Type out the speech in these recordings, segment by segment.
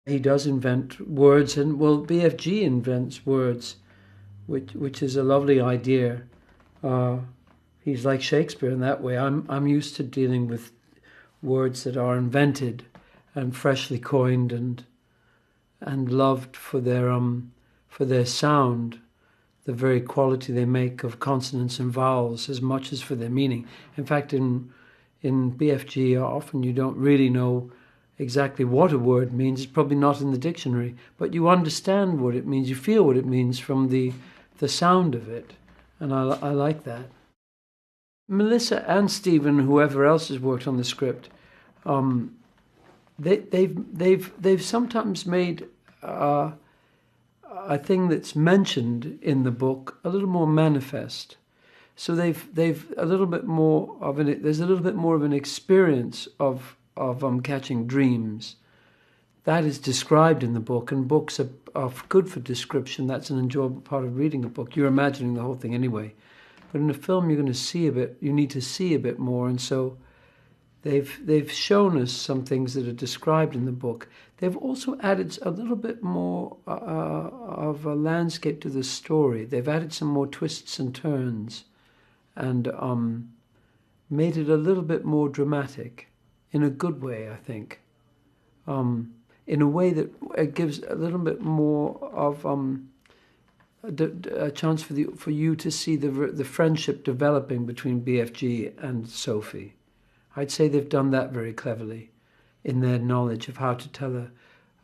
He does invent words, and well, BFG invents words, which is a lovely idea. He's like Shakespeare in that way. I'm used to dealing with words that are invented and freshly coined and loved for their sound, the very quality they make of consonants and vowels, as much as for their meaning. In fact, in BFG, often you don't really know exactly what a word means. It's probably not in the dictionary, but you understand what it means. You feel what it means from the sound of it, and I like that. Melissa and Stephen, whoever else has worked on the script, they've sometimes made a thing that's mentioned in the book a little more manifest. So they've a little bit more of there's a little bit more of an experience of catching dreams. That is described in the book, and books are good for description. That's an enjoyable part of reading a book. You're imagining the whole thing anyway. But in a film, you're going to see a bit. You need to see a bit more, and so they've shown us some things that are described in the book. They've also added a little bit more of a landscape to the story. They've added some more twists and turns, and made it a little bit more dramatic, in a good way, I think. In a way that it gives a little bit more of a chance for you to see the friendship developing between BFG and Sophie. I'd say they've done that very cleverly in their knowledge of how to tell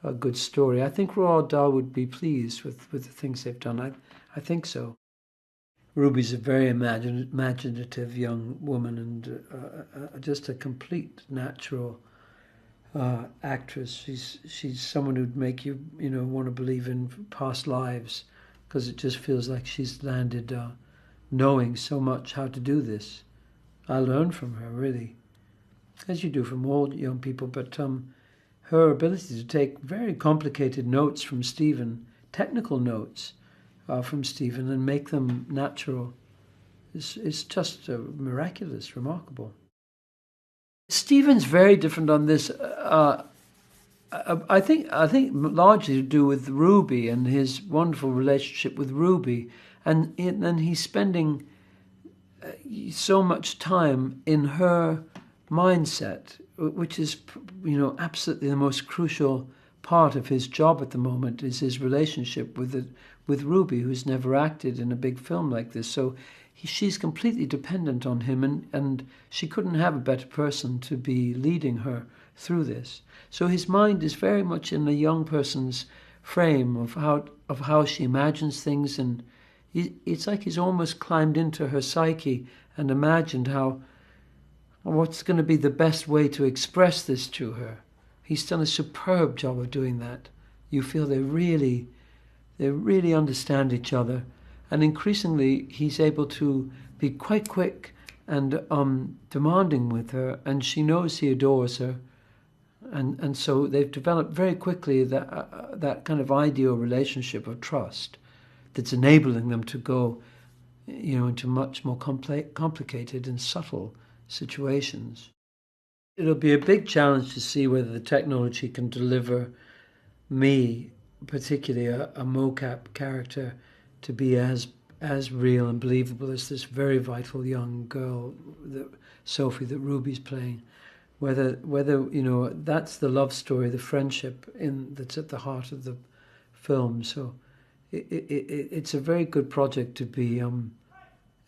a good story. I think Roald Dahl would be pleased with the things they've done. I think so. Ruby's a very imaginative young woman, and just a complete natural actress. She's someone who'd make you want to believe in past lives, because it just feels like she's landed knowing so much how to do this. I learned from her, really, as you do from all young people, but her ability to take very complicated notes from Stephen, technical notes from Stephen, and make them natural is just miraculous, remarkable. Stephen's very different on this. I think largely to do with Ruby and his wonderful relationship with Ruby, and he's spending so much time in her mindset, which is absolutely the most crucial part of his job at the moment, is his relationship with Ruby, who's never acted in a big film like this. So she's completely dependent on him, and she couldn't have a better person to be leading her through this. So his mind is very much in a young person's frame of how she imagines things, and it's like he's almost climbed into her psyche and imagined what's going to be the best way to express this to her. He's done a superb job of doing that. You feel they really understand each other, and increasingly he's able to be quite quick and demanding with her, and she knows he adores her, and so they've developed very quickly that kind of ideal relationship of trust that's enabling them to go into much more complicated and subtle situations. It'll be a big challenge to see whether the technology can deliver me, particularly a mocap character, to be as real and believable as this very vital young girl, Sophie, that Ruby's playing. Whether that's the love story, the friendship that's at the heart of the film. So it's a very good project to be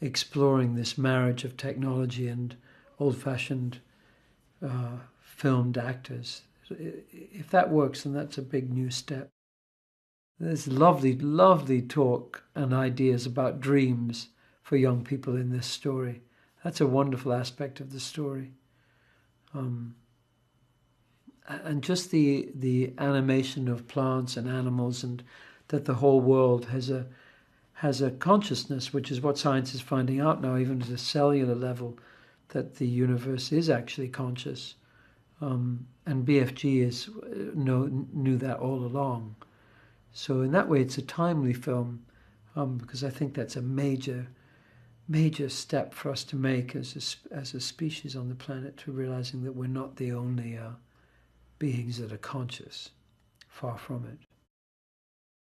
exploring this marriage of technology and old-fashioned filmed actors. If that works, then that's a big new step. There's lovely, lovely talk and ideas about dreams for young people in this story. That's a wonderful aspect of the story. And just the animation of plants and animals, and that the whole world has a consciousness, which is what science is finding out now, even at a cellular level, that the universe is actually conscious. And BFG knew that all along. So in that way, it's a timely film, because I think that's a major step for us to make as a species on the planet, to realizing that we're not the only beings that are conscious. far from it.